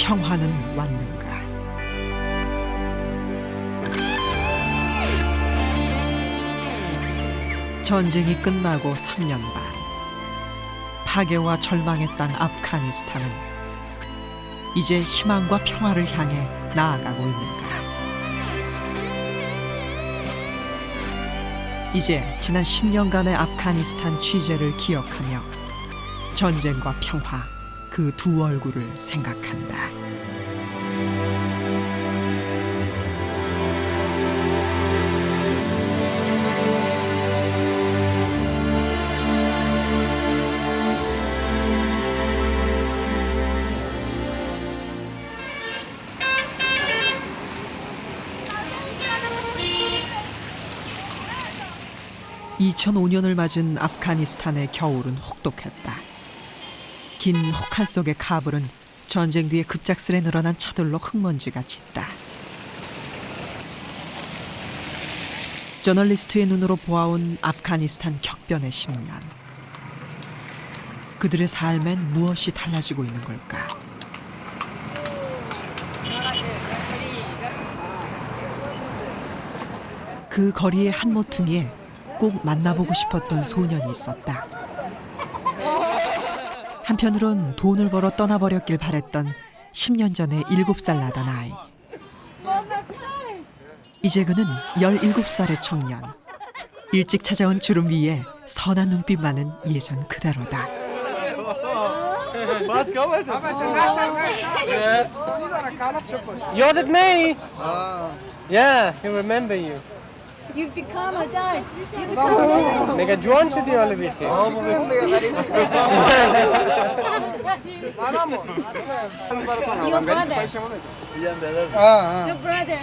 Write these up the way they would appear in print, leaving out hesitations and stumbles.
평화는 왔는가? 전쟁이 끝나고 3년 반, 파괴와 절망의 땅 아프가니스탄은 이제 희망과 평화를 향해 나아가고 있는가? 이제 지난 10년간의 아프가니스탄 취재를 기억하며 전쟁과 평화 그 두 얼굴을 생각한다. (2005년을) 맞은 아프가니스탄의 겨울은 혹독했다. 긴 혹한 속의 카불은 전쟁 뒤에 급작스레 늘어난 차들로 흙먼지가 짙다. 저널리스트의 눈으로 보아온 아프가니스탄 격변의 10년. 그들의 삶엔 무엇이 달라지고 있는 걸까? 그 거리의 한 모퉁이에 꼭 만나보고 싶었던 소년이 있었다. 한편으론 돈을 벌어 떠나버렸길 바랬던 10년 전의 7살 나던 아이. 이제 그는 17살의 청년. 일찍 찾아온 주름 위에 선한 눈빛만은 예전 그대로다. You're with me? Yeah, he remember you. You've become a dad. You've become a dad. Mega juan şu diyor öyle bir şey. Your brother. Your brother.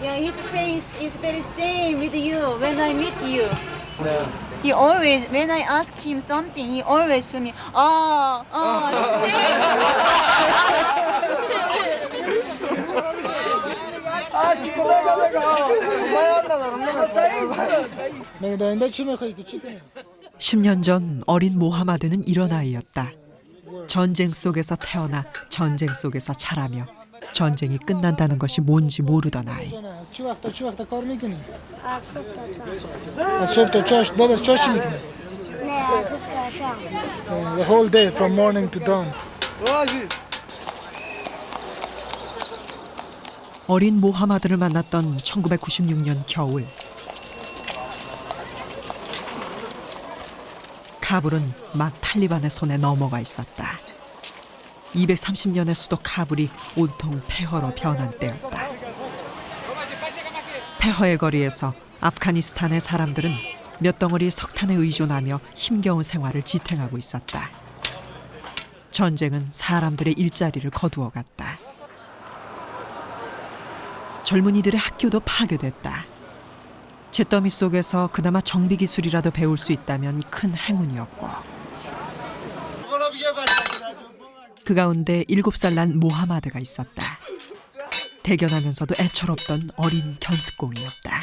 Yeah, his face is very same with you when I meet you. He always, when I ask him something, he always told me, same. 10년 전 어린 모하마드는 이런 아이였다. 전쟁 속에서 태어나 전쟁 속에서 자라며 전쟁이 끝난다는 것이 뭔지 모르던 아이. The whole day from morning to dawn. 어린 모하마드를 만났던 1996년 겨울. 카불은 막 탈리반의 손에 넘어가 있었다. 230년의 수도 카불이 온통 폐허로 변한 때였다. 폐허의 거리에서 아프가니스탄의 사람들은 몇 덩어리 석탄에 의존하며 힘겨운 생활을 지탱하고 있었다. 전쟁은 사람들의 일자리를 거두어갔다. 젊은이들의 학교도 파괴됐다. 잿더미 속에서 그나마 정비 기술이라도 배울 수 있다면 큰 행운이었고, 그 가운데 7살 난 모하마드가 있었다. 대견하면서도 애처롭던 어린 견습공이었다.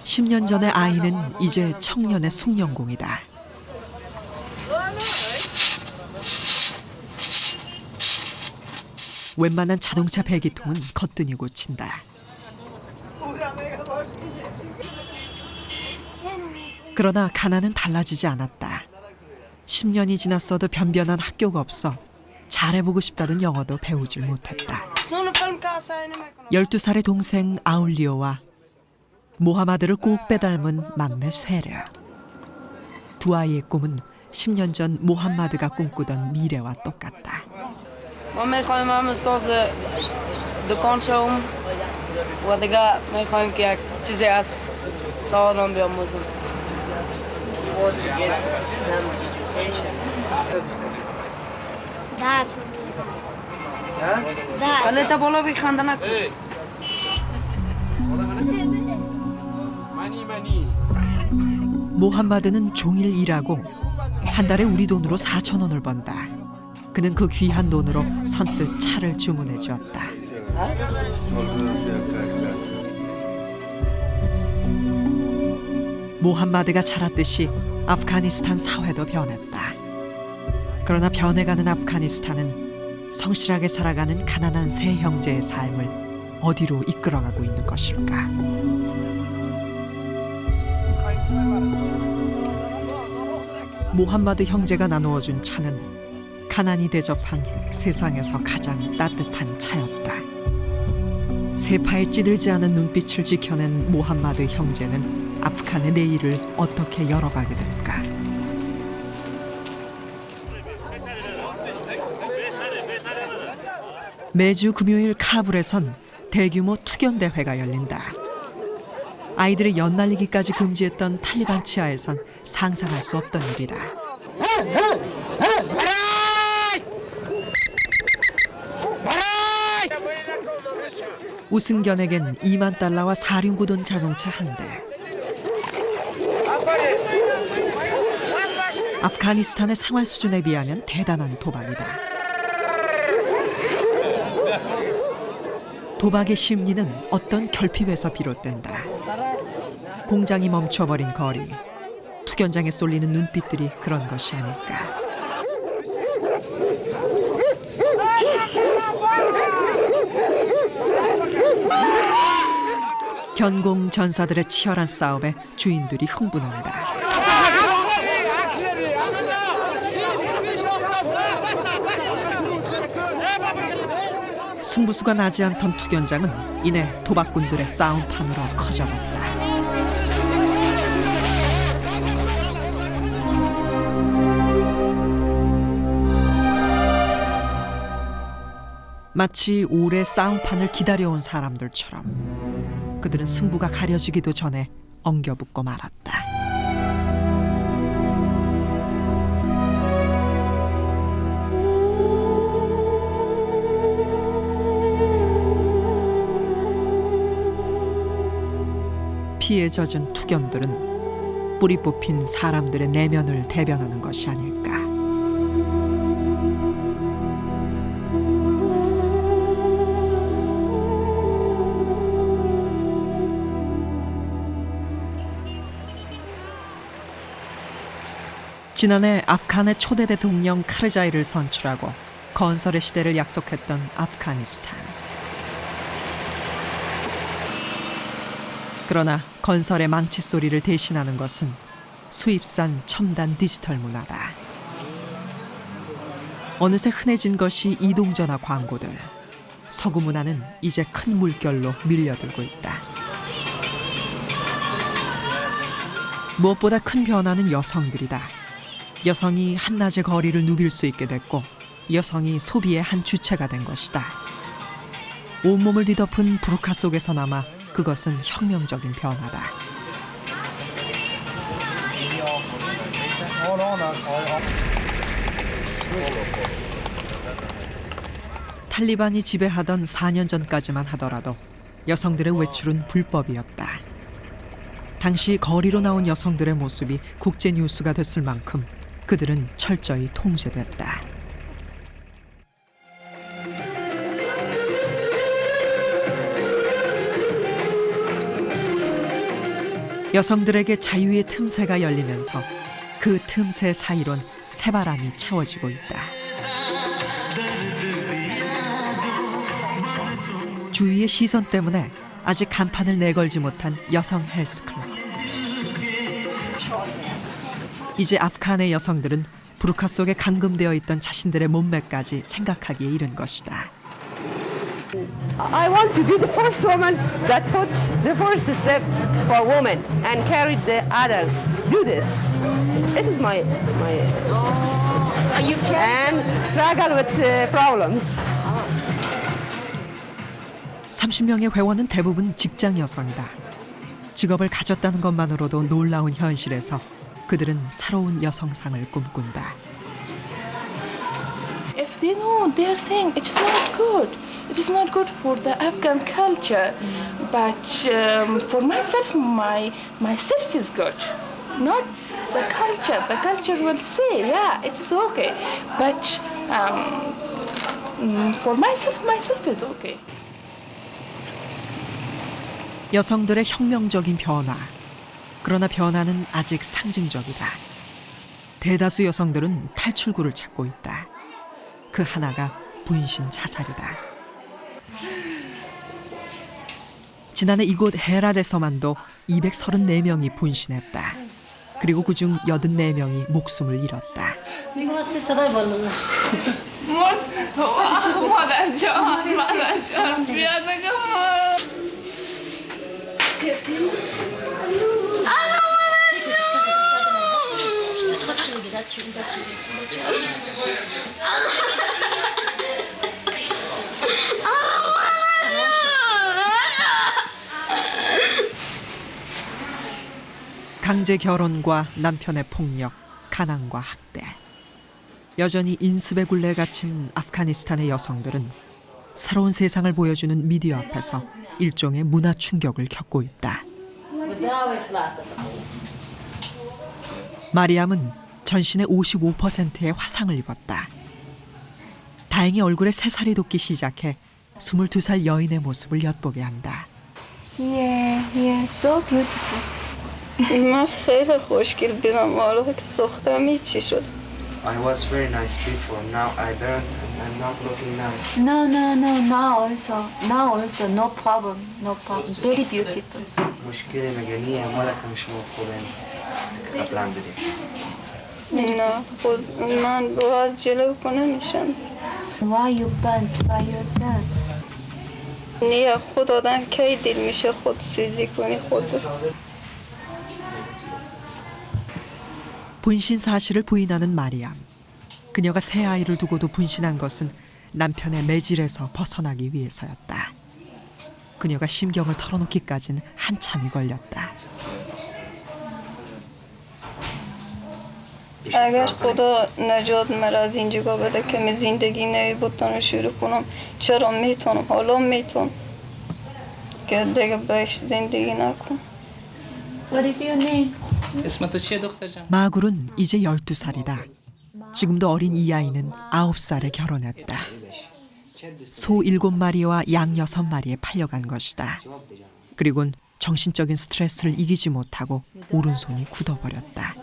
(10년) 전의 아이는 이제 청년의 숙련공이다. 웬만한 자동차 배기통은 거뜬히 고친다. 그러나 가난은 달라지지 않았다. 10년이 지났어도 변변한 학교가 없어 잘해보고 싶다던 영어도 배우질 못했다. 12살의 동생 아울리오와 모하마드를 꼭 빼닮은 막내 쇠르. 두 아이의 꿈은 10년 전 모함마드가 꿈꾸던 미래와 똑같다. ما میخوایم هم استاد دکانچم و دیگه میخوایم که یک چیزی از سوادم بیاموزم. ولی تا بالا بخنده نکن. 모함마드는 종일 일하고 한 달에 우리 돈으로 4,000원을 번다. 그는 그 귀한 돈으로 선뜻 차를 주문해 주었다. 모함마드가 자랐듯이 아프가니스탄 사회도 변했다. 그러나 변해가는 아프가니스탄은 성실하게 살아가는 가난한 세 형제의 삶을 어디로 이끌어가고 있는 것일까? 모함마드 형제가 나누어준 차는 가난이 대접한 세상에서 가장 따뜻한 차였다. 세파에 찌들지 않은 눈빛을 지켜낸 모함마드 형제는 아프간의 내일을 어떻게 열어가게 될까? 매주 금요일 카불에선 대규모 투견 대회가 열린다. 아이들의 연날리기까지 금지했던 탈리반 치하에선 상상할 수 없던 일이다. 우승견에겐 2만 달러와 사륜구동 자동차 한 대. 아프가니스탄의 생활 수준에 비하면 대단한 도박이다. 도박의 심리는 어떤 결핍에서 비롯된다. 공장이 멈춰버린 거리, 투견장에 쏠리는 눈빛들이 그런 것이 아닐까. 견공 전사들의 치열한 싸움에 주인들이 흥분한다. 승부수가 나지 않던 투견장은 이내 도박꾼들의 싸움판으로 커져갔다. 마치 오래 싸움판을 기다려온 사람들처럼 그들은 승부가 가려지기도 전에 엉겨붙고 말았다. 피에 젖은 투견들은 뿌리 뽑힌 사람들의 내면을 대변하는 것이 아닐까. 지난해 아프간의 초대 대통령 카르자이를 선출하고 건설의 시대를 약속했던 아프가니스탄. 그러나 건설의 망치 소리를 대신하는 것은 수입산 첨단 디지털 문화다. 어느새 흔해진 것이 이동전화 광고들. 서구 문화는 이제 큰 물결로 밀려들고 있다. 무엇보다 큰 변화는 여성들이다. 여성이 한낮의 거리를 누빌 수 있게 됐고 여성이 소비의 한 주체가 된 것이다. 온몸을 뒤덮은 부르카 속에서나마 그것은 혁명적인 변화다. 탈리반이 지배하던 4년 전까지만 하더라도 여성들의 외출은 불법이었다. 당시 거리로 나온 여성들의 모습이 국제 뉴스가 됐을 만큼 그들은 철저히 통제됐다. 여성들에게 자유의 틈새가 열리면서 그 틈새 사이론 새바람이 채워지고 있다. 주위의 시선 때문에 아직 간판을 내걸지 못한 여성 헬스클럽. 이제 아프간의 여성들은 부르카 속에 감금되어 있던 자신들의 몸매까지 생각하기에 이른 것이다. I want to be the first woman that puts the first step for women and carried the others. Do this. It is my You can. and struggle with problems. 30명의 회원은 대부분 직장 여성이다. 직업을 가졌다는 것만으로도 놀라운 현실에서 그들은 새로운 여성상을 꿈꾼다. If they know, they're saying it's not good. It is not good for the Afghan culture. But for myself, myself is good. Not the culture. The culture will say, yeah, it is okay. But for myself is okay. 여성들의 혁명적인 변화. 그러나 변화는 아직 상징적이다. 대다수 여성들은 탈출구를 찾고 있다. 그 하나가 분신 자살이다. 지난해 이곳 헤랏에서만도 234명이 분신했다. 그리고 그중 84명이 목숨을 잃었다. 강제 결혼과 남편의 폭력, 가난과 학대. 여전히 인습의 굴레에 갇힌 아프가니스탄의 여성들은 새로운 세상을 보여주는 미디어 앞에서 일종의 문화 충격을 겪고 있다. 마리암은 전신의 55%의 화상을 입었다. 다행히 얼굴에 새살이 돋기 시작해 22살 여인의 모습을 엿보게 한다. Yeah, so beautiful. من خیلی خوشگل دیدم حالا که ساختم هیچی شد. I was very nice before. Now I learned and I'm not looking nice. No, now also, no problem, very beautiful. مشكلة مجانية ولا كان مش موجودين قبل عن بدي. نه خود من باز جلو کنه میشم. Why you bent by yourself? نه خود آدم کی دل میشه خود سوزی کنی خود. 분신 사실을 부인하는 마리암. 그녀가 새 아이를 두고도 분신한 것은 남편의 매질에서 벗어나기 위해서였다. 그녀가 심경을 털어놓기까지는 한참이 걸렸다. اگر خدا نجات مرا از این جگاه بده که من زندگی نوی بتونم شروع کنم چرا میتونم حالا میتونم که دیگه بهش زندگی نکنم. What is your name? اسمتو چیه دختر جان؟ 마굴은 이제 12살이다. 지금도 어린 이 아이는 9살에 결혼했다. 소 7마리와 양 6마리에 팔려간 것이다. 그리곤 정신적인 스트레스를 이기지 못하고 오른손이 굳어버렸다.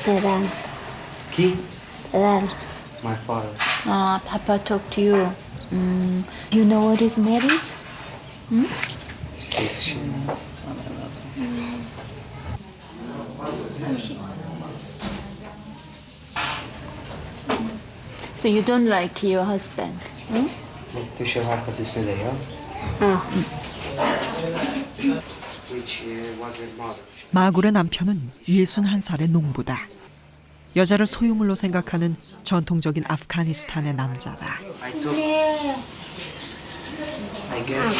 Salam. He? Salam. My father. Papa talk to you. You know what is marriage? Is she? So you don't like your husband? تو شوهر خود اسم لیا؟ Which was her mother. 마굴의 남편은 61살의 농부다. 여자를 소유물로 생각하는 전통적인 아프가니스탄의 남자다. I took. I gave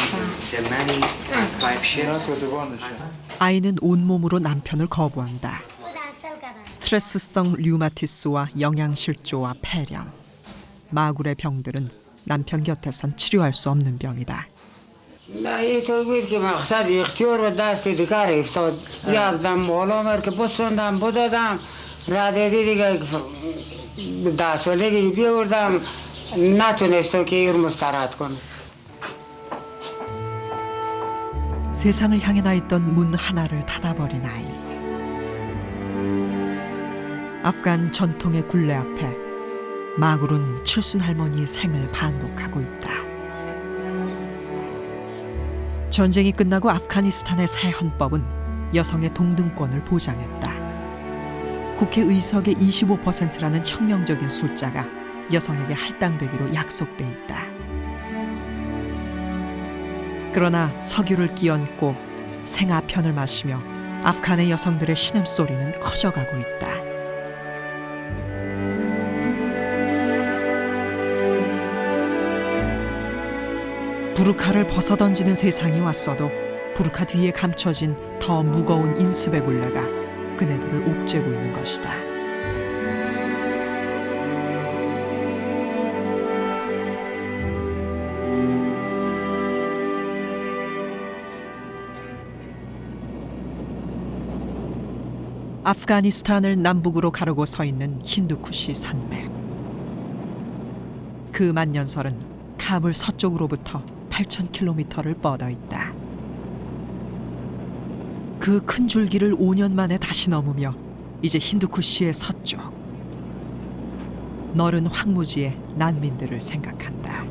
the money and 5 ships. 아이는 온몸으로 남편을 거부한다. 스트레스성 류마티스와 영양실조와 폐렴. 마굴의 병들은 남편 곁에선 치료할 수 없는 병이다. اینطور بود که مقصد اختیار به دست دیگر افتاد. یک دم بالا مر که بستندم بدادم ردیدی دیگه دست ولگی بیاوردم نتونستم که ایر مسترد کنم. 세상을 향해 나 있던 문 하나를 닫아버린 아이. 아프간 전통의 굴레 앞에 마굴은 칠순 할머니의 생을 반복하고 있다. 전쟁이 끝나고 아프가니스탄의 새 헌법은 여성의 동등권을 보장했다. 국회 의석의 25%라는 혁명적인 숫자가 여성에게 할당되기로 약속돼 있다. 그러나 석유를 끼얹고 생아편을 마시며 아프간의 여성들의 신음소리는 커져가고 있다. 부르카를 벗어던지는 세상이 왔어도 부르카 뒤에 감춰진 더 무거운 인습의 굴레가 그네들을 옥죄고 있는 것이다. 아프가니스탄을 남북으로 가르고 서 있는 힌두쿠시 산맥. 그 만년설은 카불 서쪽으로부터 8,000km를 뻗어 있다. 그 큰 줄기를 5년 만에 다시 넘으며 이제 힌두쿠시의 서쪽 너른 황무지의 난민들을 생각한다.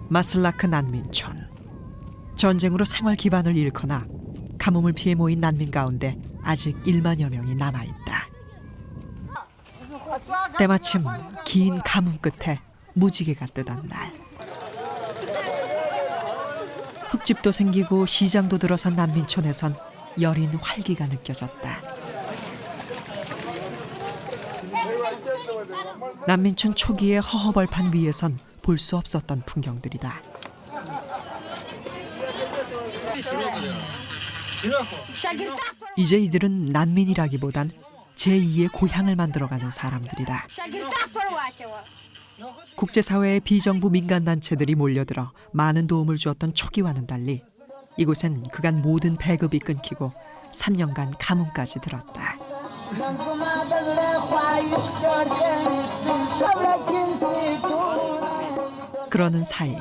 마슬라크 난민촌. 전쟁으로 생활 기반을 잃거나 가뭄을 피해 모인 난민 가운데 아직 1만여 명이 남아있다. 때마침 긴 가뭄 끝에 무지개가 뜨던 날. 흙집도 생기고 시장도 들어선 난민촌에선 여린 활기가 느껴졌다. 난민촌 초기의 허허벌판 위에선 볼 수 없었던 풍경들이다. 이제 이들은 난민이라기보단 제2의 고향을 만들어가는 사람들이다. 국제사회의 비정부 민간단체들이 몰려들어 많은 도움을 주었던 초기와는 달리 이곳엔 그간 모든 배급이 끊기고 3년간 가뭄까지 들었다. 그러는 사이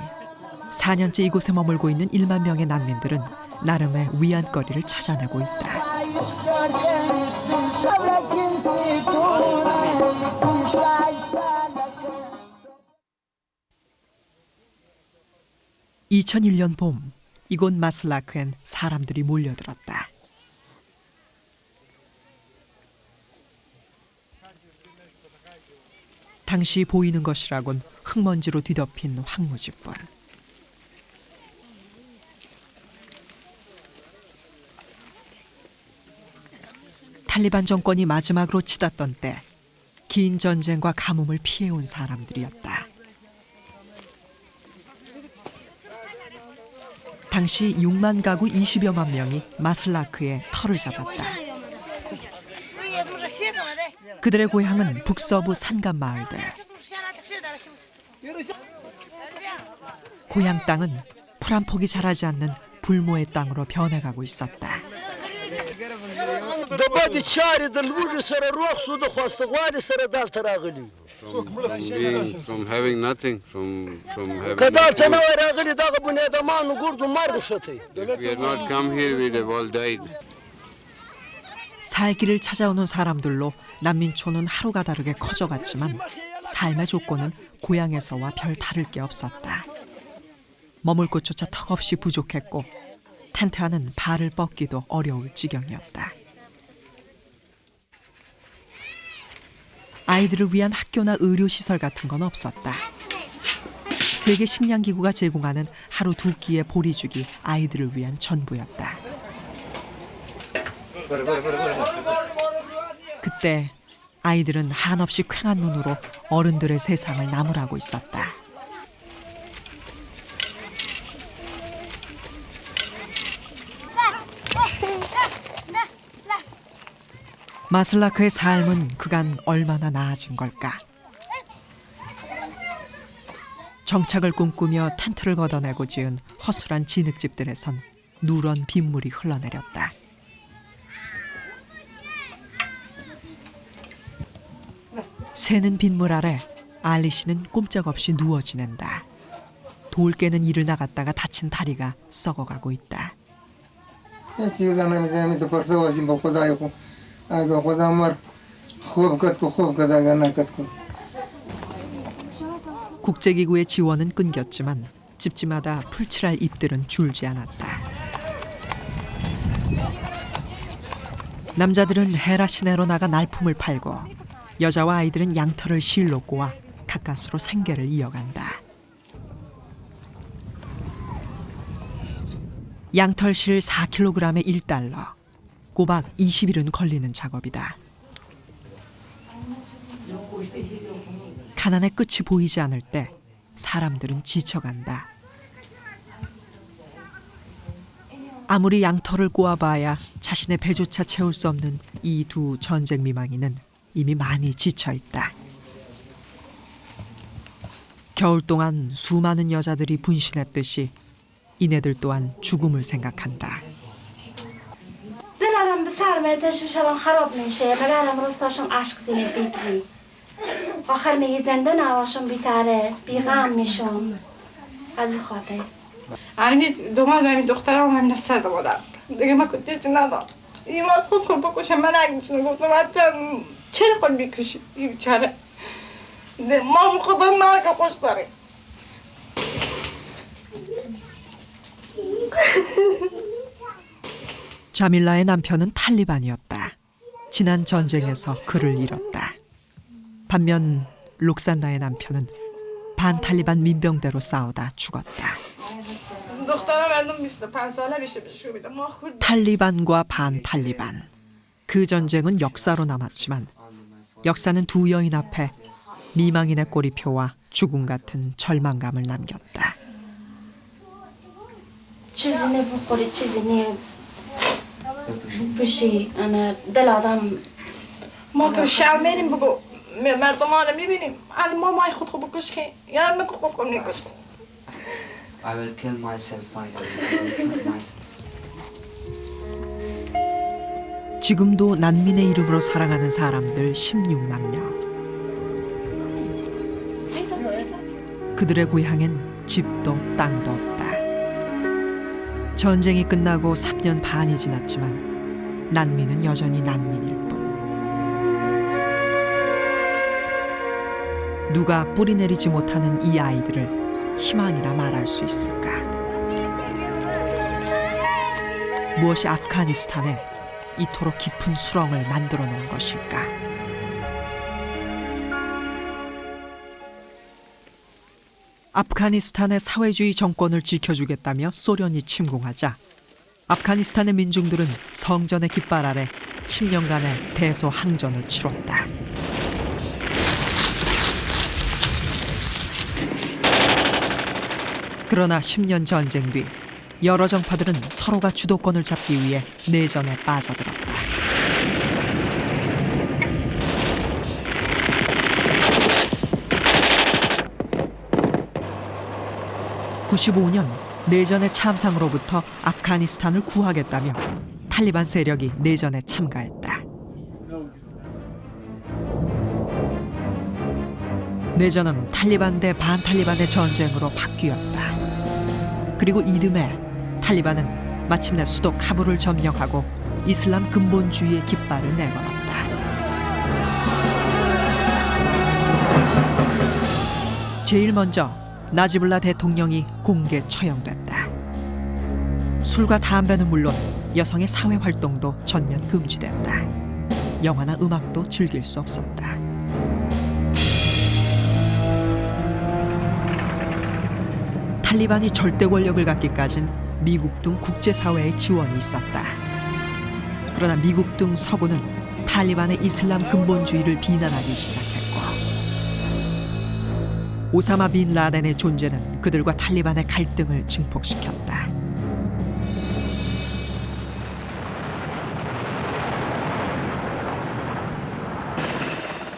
4년째 이곳에 머물고 있는 1만 명의 난민들은 나름의 위안거리를 찾아내고 있다. 2001년 봄, 이곳 마슬라크엔 사람들이 몰려들었다. 당시 보이는 것이라곤 흙먼지로 뒤덮인 황무지불. 탈리반 정권이 마지막으로 치닫던 때 긴 전쟁과 가뭄을 피해온 사람들이었다. 당시 6만 가구 20여만 명이 마슬라크에 터를 잡았다. 그들의 고향은 북서부 산간 마을들. 고향 땅은 풀 한 폭이 자라지 않는 불모의 땅으로 변해가고 있었다. From having nothing, from having if we had not come here, we'd have all died. 살 길을 찾아오는 사람들로 난민촌은 하루가 다르게 커져갔지만 삶의 조건은 고향에서와 별 다를 게 없었다. 머물 곳조차 턱없이 부족했고 텐트 안은 발을 뻗기도 어려울 지경이었다. 아이들을 위한 학교나 의료시설 같은 건 없었다. 세계 식량기구가 제공하는 하루 2끼의 보리죽이 아이들을 위한 전부였다. 그때 아이들은 한없이 퀭한 눈으로 어른들의 세상을 나무라고 있었다. 마슬라크의 삶은 그간 얼마나 나아진 걸까? 정착을 꿈꾸며 텐트를 걷어내고 지은 허술한 진흙집들에선 누런 빗물이 흘러내렸다. 새는 빗물 아래 알리 씨는 꼼짝없이 누워 지낸다. 돌 깨는 일을 나갔다가 다친 다리가 썩어가고 있다. 국제기구의 지원은 끊겼지만 집집마다 풀칠할 잎들은 줄지 않았다. 남자들은 헤라 시내로 나가 날품을 팔고 여자와 아이들은 양털을 실로 꼬아 가까스로 생계를 이어간다. 양털실 4kg에 1달러, 꼬박 20일은 걸리는 작업이다. 가난의 끝이 보이지 않을 때 사람들은 지쳐간다. 아무리 양털을 꼬아봐야 자신의 배조차 채울 수 없는 이 두 전쟁 미망인은 이미 많이 지쳐있다. 겨울 동안 수많은 여자들이 분신했듯이 이내들 또한 죽음을 생각한다. آخر میگه زنده نواشم بیتره بیغم میشم از این خاطر همین دومان همین دخترم همین نفسه دا مادر دیگه من کن چیزی ندارم این از خود بکشم من اگه میشنم گفتم حتی چرا خود بیکشی این بیچاره ما خدا مرگ خوش داریم 자밀라의 남편은 탈리반이었다. 지난 전쟁에서 그를 잃었다. 반면 록산나의 남편은 반탈리반 민병대로 싸우다 죽었다. 탈리반과 반탈리반. 그 전쟁은 역사로 남았지만 역사는 두 여인 앞에 미망인의 꼬리표와 죽음 같은 절망감을 남겼다. چیزی نبخوری چیزی نبوشی انا دل آدم ما که شعب میریم بگو مردمان میبینیم علی ما مای خود خود بکش که یا من که خود خود میکش I will kill myself finally. I will kill myself. 지금도 난민의 이름으로 살아가는 사람들 16만 명. 그들의 고향엔 집도 땅도 없다. 전쟁이 끝나고 3년 반이 지났지만 난민은 여전히 난민일 뿐. 누가 뿌리내리지 못하는 이 아이들을 희망이라 말할 수 있을까? 무엇이 아프가니스탄에 이토록 깊은 수렁을 만들어 놓은 것일까? 아프가니스탄의 사회주의 정권을 지켜주겠다며 소련이 침공하자 아프가니스탄의 민중들은 성전의 깃발 아래 10년간의 대소항전을 치렀다. 그러나 10년 전쟁 뒤 여러 정파들은 서로가 주도권을 잡기 위해 내전에 빠져들었다. 95년 내전의 참상으로부터 아프가니스탄을 구하겠다며 탈리반 세력이 내전에 참가했다. 내전은 탈리반 대 반탈리반의 전쟁으로 바뀌었다. 그리고 이듬해 탈리반은 마침내 수도 카불을 점령하고 이슬람 근본주의의 깃발을 내걸었다. 제일 먼저 나지불라 대통령이 공개 처형됐다. 술과 담배는 물론 여성의 사회활동도 전면 금지됐다. 영화나 음악도 즐길 수 없었다. 탈리반이 절대 권력을 갖기까진 미국 등 국제사회의 지원이 있었다. 그러나 미국 등 서구는 탈리반의 이슬람 근본주의를 비난하기 시작했고 오사마 빈 라덴의 존재는 그들과 탈리반의 갈등을 증폭시켰다.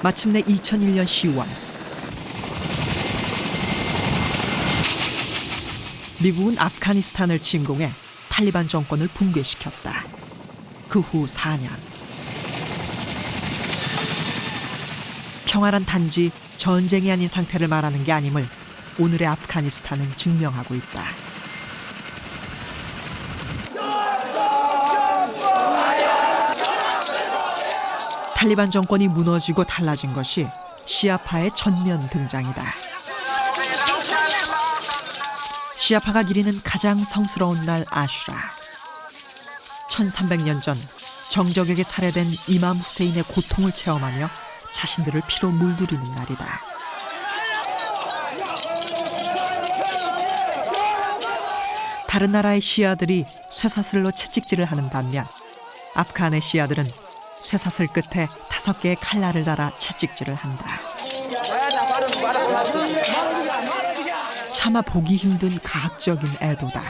마침내 2001년 10월 미국은 아프가니스탄을 침공해 탈리반 정권을 붕괴시켰다. 그 후 4년 평화란 단지 전쟁이 아닌 상태를 말하는 게 아님을 오늘의 아프가니스탄은 증명하고 있다. 탈리반 정권이 무너지고 달라진 것이 시아파의 전면 등장이다. 시아파가 기리는 가장 성스러운 날 아슈라. 1300년 전 정적에게 살해된 이맘 후세인의 고통을 체험하며 자신들을 피로 물들이는 날이다. 다른 나라의 시아들이 쇠사슬로 채찍질을 하는 반면 아프간의 시아들은 쇠사슬 끝에 5개의 칼날을 달아 채찍질을 한다. 차마 보기 힘든 가학적인 애도다.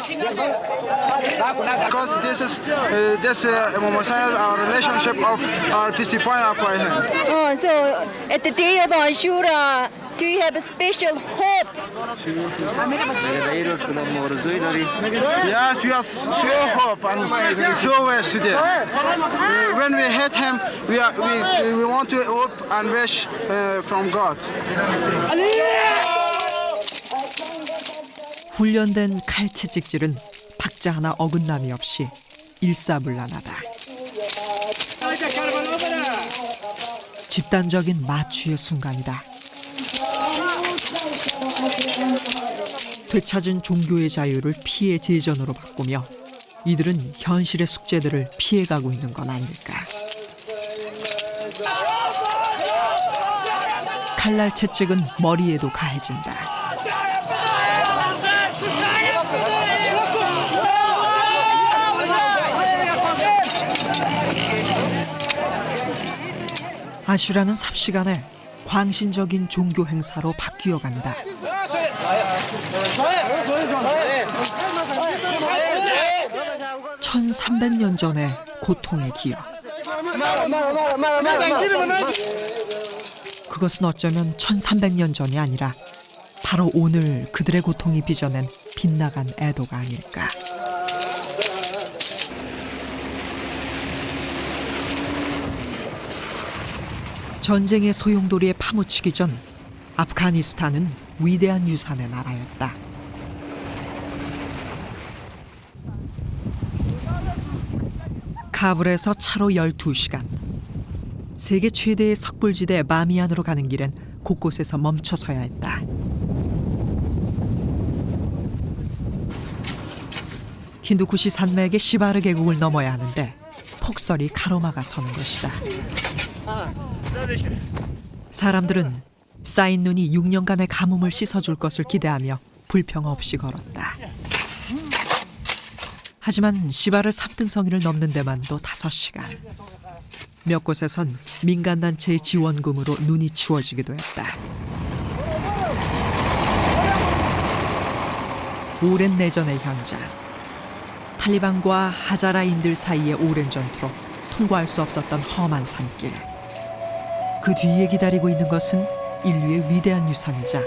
Because this is our relationship of our peace point of our hand. Oh, so at the day of Ashura, do you have a special hope? Yes, we are so hope and so wish today. When we hit him, we want to hope and wish from God. 훈련된 칼채찍질은 박자 하나 어긋남이 없이 일사불란하다. 집단적인 마취의 순간이다. 되찾은 종교의 자유를 피해 제전으로 바꾸며 이들은 현실의 숙제들을 피해가고 있는 건 아닐까. 칼날 채찍은 머리에도 가해진다. 아슈라는 삽시간에 광신적인 종교 행사로 바뀌어 간다. 1300년 전의 고통의 기억. 그것은 어쩌면 1300년 전이 아니라 바로 오늘 그들의 고통이 빚어낸 빗나간 애도가 아닐까. 전쟁의 소용돌이에 파묻히기 전 아프가니스탄은 위대한 유산의 나라였다. 카불에서 차로 12시간. 세계 최대의 석불지대 바미안으로 가는 길엔 곳곳에서 멈춰서야 했다. 힌두쿠시 산맥의 시바르 계곡을 넘어야 하는데 폭설이 가로막아 서는 것이다. 사람들은 쌓인 눈이 6년간의 가뭄을 씻어줄 것을 기대하며 불평 없이 걸었다. 하지만 시바르 3등성이를 넘는 데만도 5시간. 몇 곳에선 민간단체의 지원금으로 눈이 치워지기도 했다. 오랜 내전의 현장. 탈리반과 하자라인들 사이의 오랜 전투로 통과할 수 없었던 험한 산길. 그 뒤에 기다리고 있는 것은 인류의 위대한 유산이자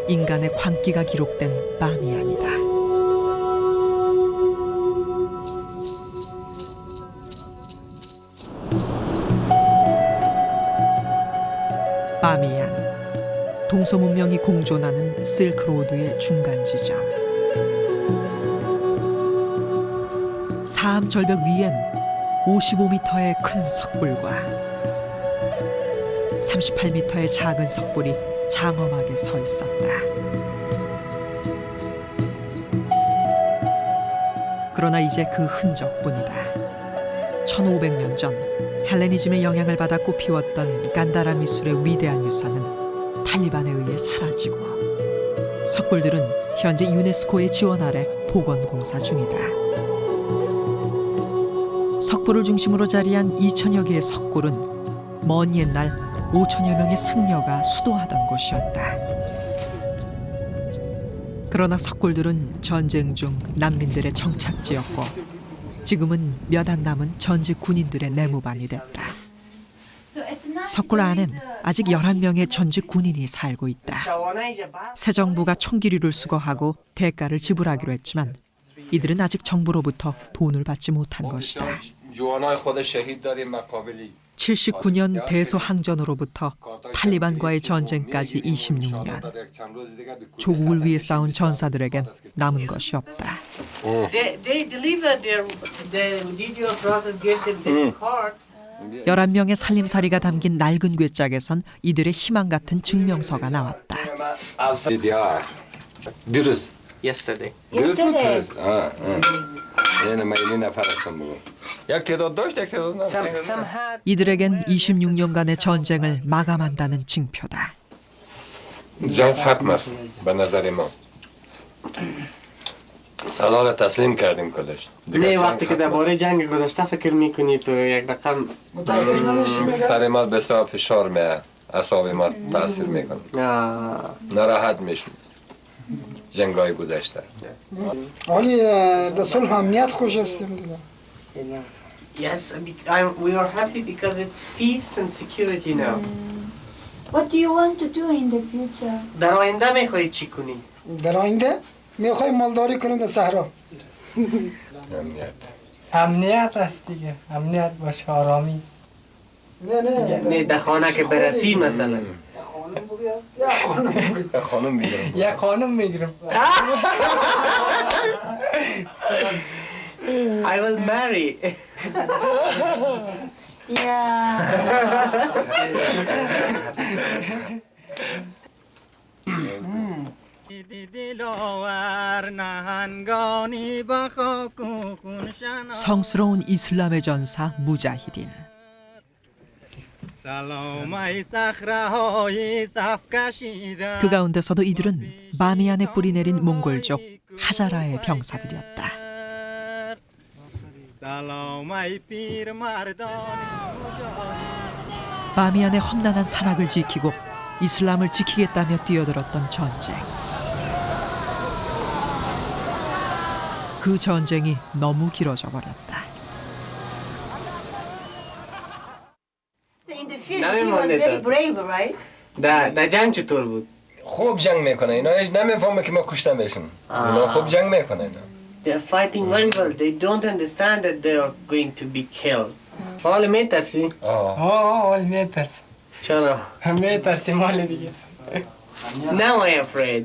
인간의 광기가 기록된 바미안이다. 바미안, 동서문명이 공존하는 실크로드의 중간 지점. 사암 절벽 위엔 55m의 큰 석불과 38m의 작은 석불이 장엄하게 서 있었다. 그러나 이제 그 흔적뿐이다. 1500년 전 헬레니즘의 영향을 받아 꽃피웠던 간다라 미술의 위대한 유산은 탈리반에 의해 사라지고 석불들은 현재 유네스코의 지원 아래 복원 공사 중이다. 석불을 중심으로 자리한 2000여 개의 석굴은 먼 옛날 5천여 명의 승려가 수도하던 곳이었다. 그러나 석굴들은 전쟁 중 난민들의 정착지였고 지금은 몇 안 남은 전직 군인들의 내무반이 됐다. 석굴 안엔 아직 11명의 전직 군인이 살고 있다. 새 정부가 총기류를 수거하고 대가를 지불하기로 했지만 이들은 아직 정부로부터 돈을 받지 못한 것이다. 79년 대소항전으로부터 탈리반과의 전쟁까지 26년. 조국을 위해 싸운 전사들에겐 남은 것이 없다. They delivered the judicial process gave them this court. 11명의 살림살이가 담긴 낡은 괴짝에선 이들의 희망 같은 증명서가 나왔다. Yesterday. Yesterday. 이들에겐 26년간의 전쟁을 마감한다는 징표다. جنگ ختم است به نظر ما سالار تسلیم کردیم کلش نه وقتی که درباره جنگ گذشته فکر میکنید تو یک رقم سر ما بسیار فشار میاد اعصاب ما تاثیر میکنه ناراحت میشیم جنگ‌های گذشته. ولی در صلح امنیت خوش هستیم دیگه. Yes, we are happy because it's peace and security now. What do you want to do in the future? در آینده میخواهید چی کنی؟ در آینده میخوایم مالداری کنیم در صحرا. امنیت. امنیت است دیگه. امنیت باشه، آرامی. نه در خانه که برسی مثلا. خانم میگیرم. یک خانم میگیرم. I will marry. Yeah. 성스러운 이슬람의 전사 무자히딘. 그 가운데서도 이들은 바미안에 뿌리내린 몽골족 하자라의 병사들이었다. 바미안의 험난한 산악을 지키고 이슬람을 지키겠다며 뛰어들었던 전쟁. 그 전쟁이 너무 길어져 버렸다. In the field, he was very brave, right? در جنگ چطور بود؟ خوب جنگ میکنه اینا، هیچ نمیفهمه که ما کشته میشیم. اینا خوب جنگ میکنه اینا. They are fighting very well. They don't understand that they are going to be killed. حال میترسی؟ حال میترسی. چرا؟ میترسیم حال دیگه. Now I am afraid.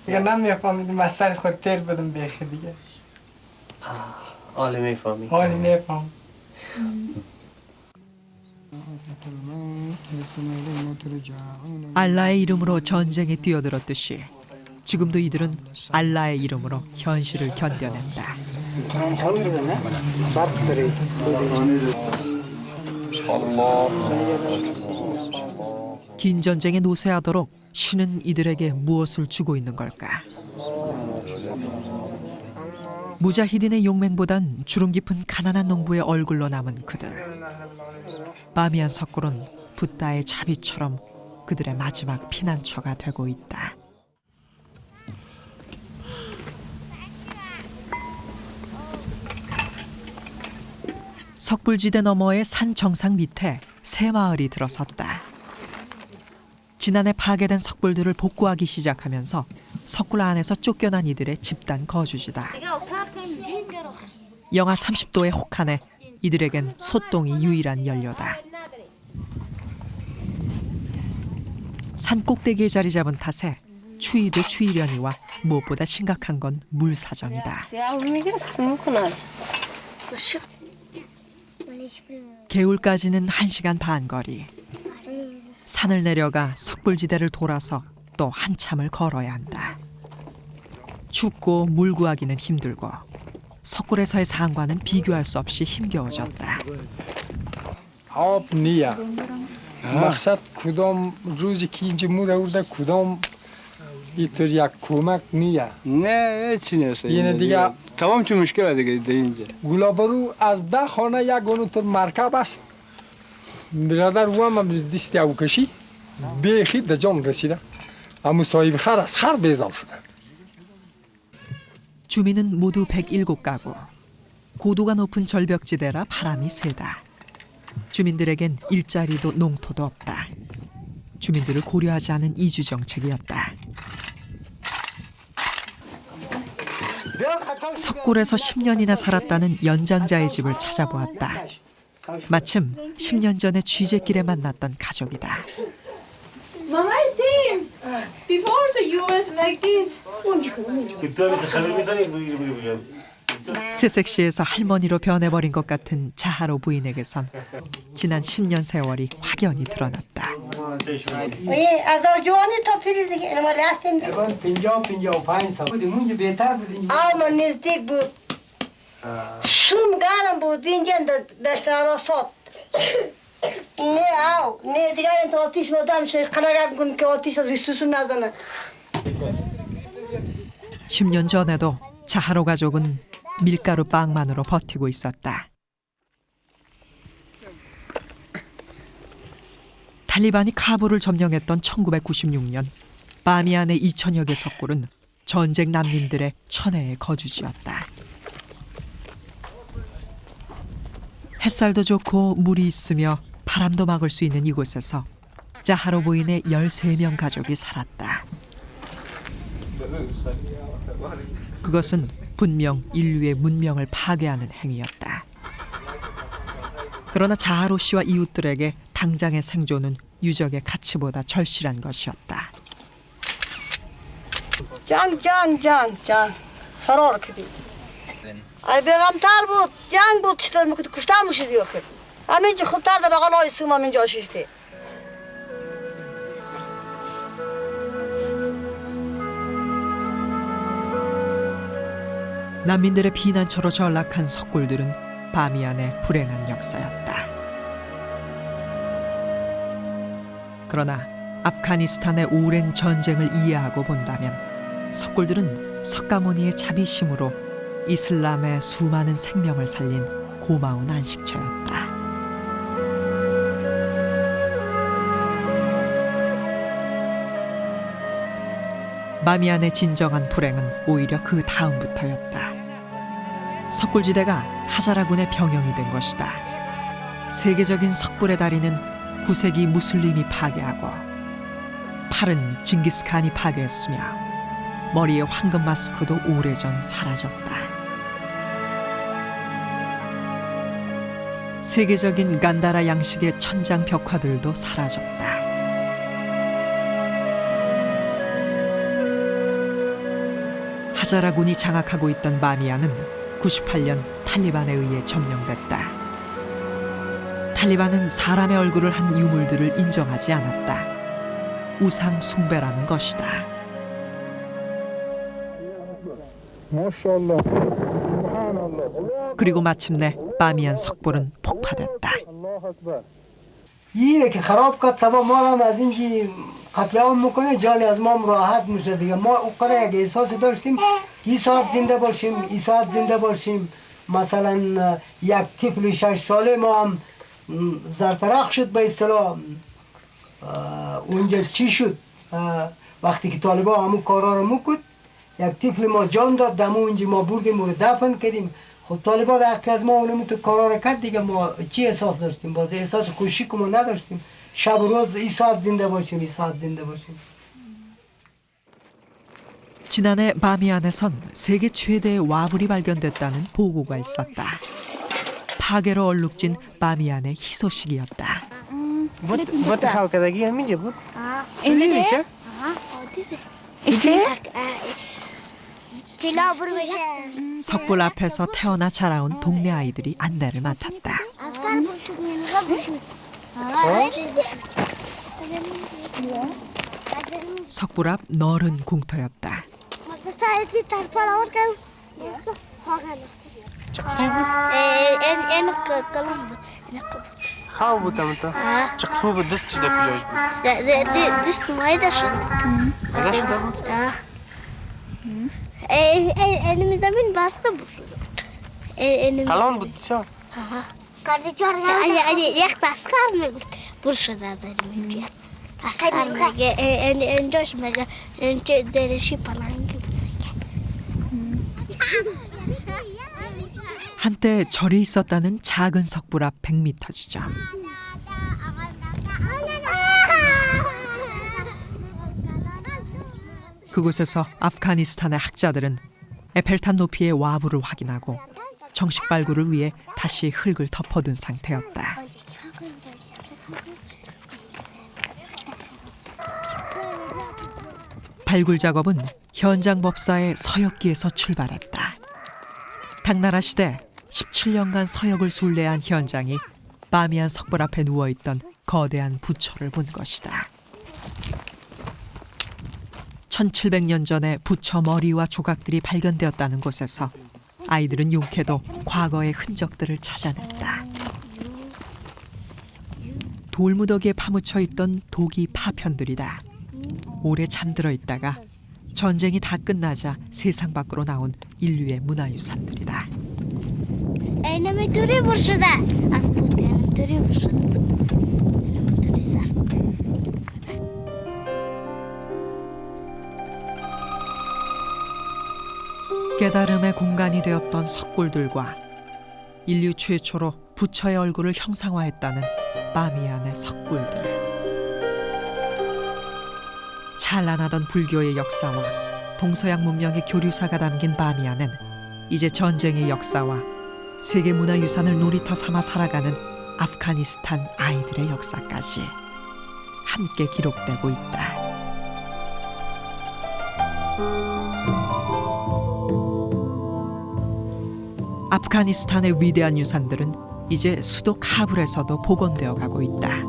دیگه نمیفهمیدم، از سر خود تیر بدم بیخی دیگه. حال میفهمی. حال میفهم. 알라의 이름으로 전쟁에 뛰어들었듯이 지금도 이들은 알라의 이름으로 현실을 견뎌낸다. 긴 전쟁에 노쇠하도록 신은 이들에게 무엇을 주고 있는 걸까? 무자히딘의 용맹보단 주름 깊은 가난한 농부의 얼굴로 남은 그들. 바미안 석굴은 붓다의 자비처럼 그들의 마지막 피난처가 되고 있다. 석불지대 너머의 산 정상 밑에 새 마을이 들어섰다. 지난해 파괴된 석불들을 복구하기 시작하면서 석굴 안에서 쫓겨난 이들의 집단 거주지다. 영하 30도의 혹한에 이들에겐 소똥이 유일한 연료다. 산 꼭대기에 자리 잡은 탓에 추위도 추위려니와 무엇보다 심각한 건 물 사정이다. 개울까지는 1시간 반 거리. 산을 내려가 석불지대를 돌아서 또 한참을 걸어야 한다. 춥고 물 구하기는 힘들고 석굴에서의 삶과는 비교할 수 없이 힘겨워졌다. آب نیا مقصد کدام روزی که اینجا موده کدام اینطور یک کمک نیا نه چی نیست یعنی دیگه تمام چه مشکل دیگه در اینجا گلابرو از 10 خانه یک اونطور مرکب است برادر او هم دستی او کشی بیخی در جام رسیده اما صاحب خر از خر بیزار شده. 주민은 모두 107가구. 고도가 높은 절벽지대라 바람이 세다. 주민들에겐 일자리도 농토도 없다. 주민들을 고려하지 않은 이주 정책이었다. 석굴에서 10년이나 살았다는 연장자의 집을 찾아보았다. 마침 10년 전에 취재길에 만났던 가족이다. Mama, same. Before so you was like this. 새색시에서 할머니로 변해버린 것 같은 자하로 부인에게선 지난 10년 세월이 확연히 드러났다. از جوانی تا پیری دیگه اینو مال هستیم 50-55 سال بودیم اونجا بهتر بودیم اما نزدیک بود شوم گرم بود اینجا دشت راسات نه او نه دیگه این تو آتیش مدام شه قناق کن که آتیش از سوسو نزنه 10년 전에도 자하로 가족은 밀가루 빵만으로 버티고 있었다. 탈리반이 카불을 점령했던 1996년 바미안의 2,000여 개 석굴은 전쟁 난민들의 천혜의 거주지였다. 햇살도 좋고 물이 있으며 바람도 막을 수 있는 이곳에서 자하로 부인의 13명 가족이 살았다. 그것은 분명 인류의 문명을 파괴하는 행위였다. 그러나 자하로 씨와 이웃들에게 당장의 생존은 유적의 가치보다 절실한 것이었다. جنگ فرار کردیم ای بیغمتر بود جنگ بود چطور میکرد کشته میشدی آخر همینجا خودتر در بغل های سوم همینجا ششته 난민들의 피난처로 전락한 석굴들은 바미안의 불행한 역사였다. 그러나 아프가니스탄의 오랜 전쟁을 이해하고 본다면 석굴들은 석가모니의 자비심으로 이슬람의 수많은 생명을 살린 고마운 안식처였다. 바미안의 진정한 불행은 오히려 그 다음부터였다. 석굴지대가 하자라군의 병영이 된 것이다. 세계적인 석불의 다리는 9세기 무슬림이 파괴하고 팔은 징기스칸이 파괴했으며 머리의 황금 마스크도 오래전 사라졌다. 세계적인 간다라 양식의 천장 벽화들도 사라졌다. 하자라군이 장악하고 있던 바미안은 98년 탈리반에 의해 점령됐다. 탈리반은 사람의 얼굴을 한 유물들을 인정하지 않았다. 우상 숭배라는 것이다. 그리고 마침내 바미안 석불은 폭파됐다. یه که خراب کرد سبا ما هم از اینجی قتل عام میکنه جان از ما راحت میشه دیگه ما اونقدر یک احساس داشتیم این ساعت زنده باشیم این ساعت زنده باشیم مثلا یک طفل 6 ساله ما هم زرترخ شد به اصطلاح اونجا چی شد وقتی که طالبا همون کارا رو میکرد یک طفل ما جان داد دمو اونجا ما بردیم و دفن کردیم خب طالبا در حق از ما اونم تو کارا رو کرد دیگه ما چی احساس داشتیم باز احساس خوشی که ما نداشتیم شب و روز 이 ساعت زنده باشیم 이 ساعت زنده باشیم. 지난해 바미안에선 세계 최대의 와불이 발견됐다는 보고가 있었다. 파괴로 얼룩진 바미안의 희소식이었다. بود خالقدگی همینجا بود؟ اینجا؟ 석굴 앞에서 태어나 자라온 동네 아이들이 안내를 맡았다. 석굴 앞 넓은 공터였다. خواب بودم تو چه قسمه بود دستش در کجاش بود؟ دست مایده شد مایده شده بود؟ elimi زمین بسته بود قلان بود بسیار؟ یک اسکر میگفت برو شده از اینجا اسکر میگه اینجاش میگه اینجا درشی پلنگی 한때 절이 있었다는 작은 석불 앞 100m 지점. 그곳에서 아프가니스탄의 학자들은 에펠탑 높이의 와불을 확인하고 정식 발굴을 위해 다시 흙을 덮어둔 상태였다. 발굴 작업은 현장 법사의 서역기에서 출발했다. 당나라 시대 17년간 서역을 순례한 현장이 바미안 석불 앞에 누워있던 거대한 부처를 본 것이다. 1700년 전에 부처 머리와 조각들이 발견되었다는 곳에서 아이들은 용케도 과거의 흔적들을 찾아냈다. 돌무더기에 파묻혀 있던 독이 파편들이다. 오래 잠들어 있다가 전쟁이 다 끝나자 세상 밖으로 나온 인류의 문화유산들이다. اینم توری برشده از بود اینم توری برشده بود اینم توری زرد 깨달음의 공간이 되었던 석굴들과 인류 최초로 부처의 얼굴을 형상화했다는 바미안의 석굴들. 찬란하던 불교의 역사와 동서양 문명의 교류사가 담긴 바미안은 이제 전쟁의 역사와 세계문화유산을 놀이터 삼아 살아가는 아프가니스탄 아이들의 역사까지 함께 기록되고 있다. 아프가니스탄의 위대한 유산들은 이제 수도 카불에서도 복원되어 가고 있다.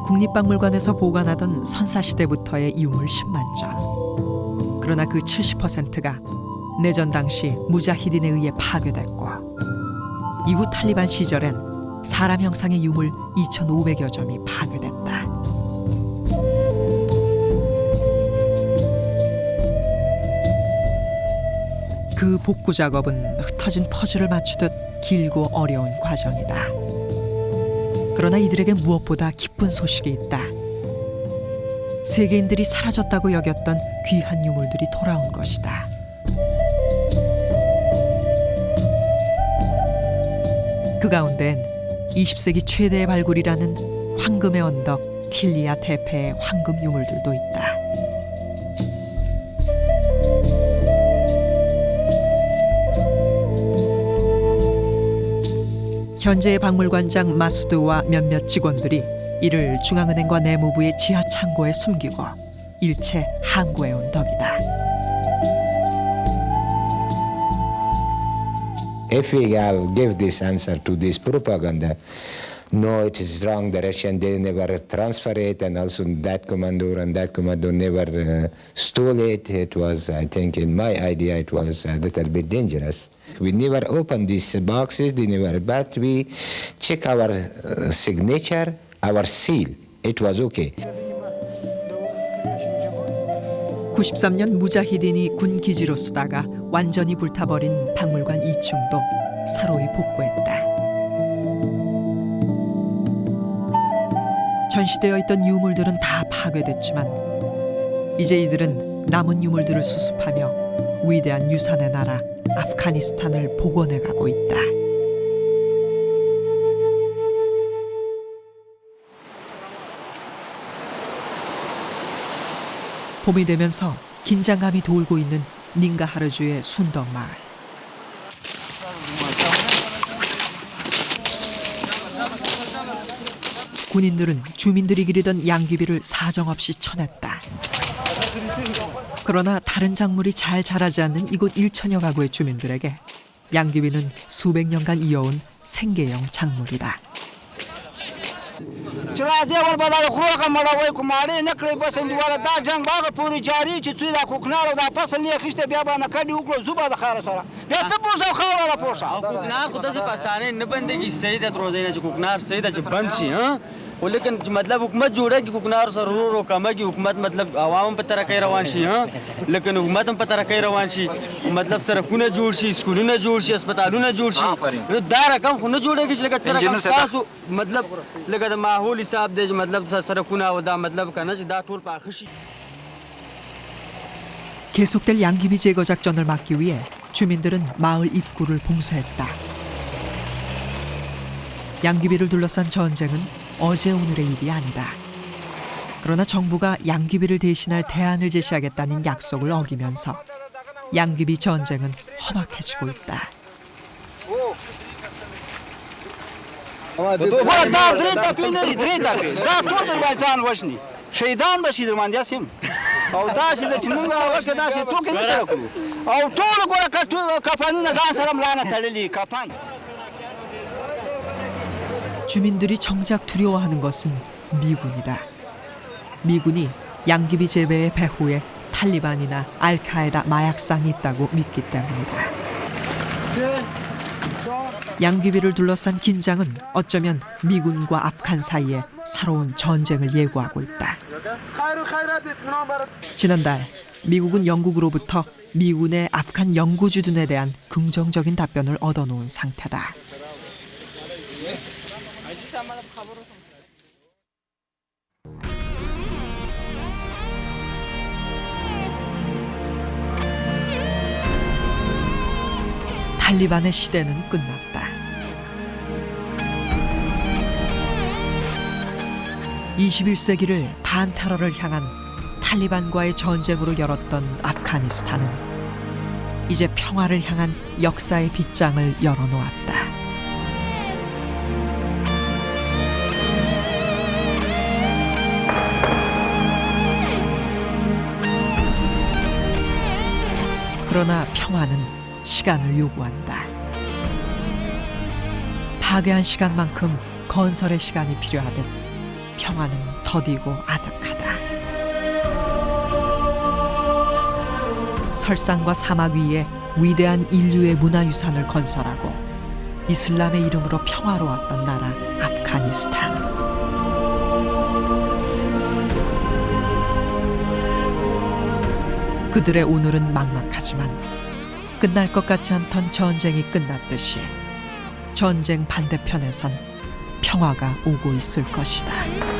국립박물관에서 보관하던 선사시대부터의 유물 10만 점. 그러나 그 70%가 내전 당시 무자히딘에 의해 파괴됐고 이후 탈리반 시절엔 사람 형상의 유물 2,500여 점이 파괴됐다. 그 복구 작업은 흩어진 퍼즐을 맞추듯 길고 어려운 과정이다. 그러나 이들에게 무엇보다 기쁜 소식이 있다. 세계인들이 사라졌다고 여겼던 귀한 유물들이 돌아온 것이다. 그 가운데엔 20세기 최대의 발굴이라는 황금의 언덕 틸리아 테페의 황금 유물들도 있다. 현재의 박물관장 마수드와 몇몇 직원들이 이를 중앙은행과 내무부의 지하 창고에 숨기고 일체 함구해온 덕이다. If we give this answer to this propaganda, no, it is wrong. The Russian, they never transfer it, and also that commando never stole it. It was, I think, in my idea, it was a little bit dangerous. We never opened these boxes, but we check our signature, our seal. It was okay. 93년 무자히딘이 군 기지로 쓰다가 완전히 불타버린 박물관 2층도 사로이 복구했다. 전시되어 있던 유물들은 다 파괴됐지만 이제 이들은 남은 유물들을 수습하며 위대한 유산의 나라 아프가니스탄을 복원해가고 있다. 봄이 되면서 긴장감이 돌고 있는 닝가하르주의 순덕 마을. 군인들은 주민들이 기르던 양귀비를 사정없이 쳐냈다. 그러나 다른 작물이 잘 자라지 않는 이곳 1천여 가구의 주민들에게 양귀비는 수백 년간 이어온 생계형 작물이다. लेकिन मतलब हुकूमत जोड़े कि कुकनार सर रो कमा की हुकूमत मतलब आवाम पर तरह कह रवानशी हाँ लेकिन हुकूमत पर तरह कह रवानशी मतलब सड़कों ने जोड़शी स्कूलों ने जोड़शी अस्पतालों ने जोड़शी दार रकम खुने जोड़ेगी लेकिन सड़क पास मतलब लेकिन माहौल हिसाब दे मतलब सड़कों ना होता मतलब करना चाहिए टोल पाखशी. 계속될 양귀비 제거 작전을 막기 위해 주민들은 마을 입구를 봉쇄했다. 양귀비를 둘러싼 전쟁은 어제 오늘의 일이 아니다. 그러나 정부가 양귀비를 대신할 대안을 제시하겠다는 약속을 어기면서 양귀비 전쟁은 험악해지고 있다. 주민들이 정작 두려워하는 것은 미군이다. 미군이 양귀비 재배의 배후에 탈리반이나 알카에다 마약상이 있다고 믿기 때문이다. 양귀비를 둘러싼 긴장은 어쩌면 미군과 아프간 사이에 새로운 전쟁을 예고하고 있다. 지난달 미국은 영국으로부터 미군의 아프간 영구주둔에 대한 긍정적인 답변을 얻어놓은 상태다. 탈리반의 시대는 끝났다. 21세기를 반테러를 향한 탈리반과의 전쟁으로 열었던 아프가니스탄은 이제 평화를 향한 역사의 빗장을 열어놓았다. 그러나 평화는 시간을 요구한다. 파괴한 시간만큼 건설의 시간이 필요하듯 평화는 더디고 아득하다. 설산과 사막 위에 위대한 인류의 문화유산을 건설하고 이슬람의 이름으로 평화로웠던 나라 아프가니스탄. 그들의 오늘은 막막하지만 끝날 것 같지 않던 전쟁이 끝났듯이 전쟁 반대편에선 평화가 오고 있을 것이다.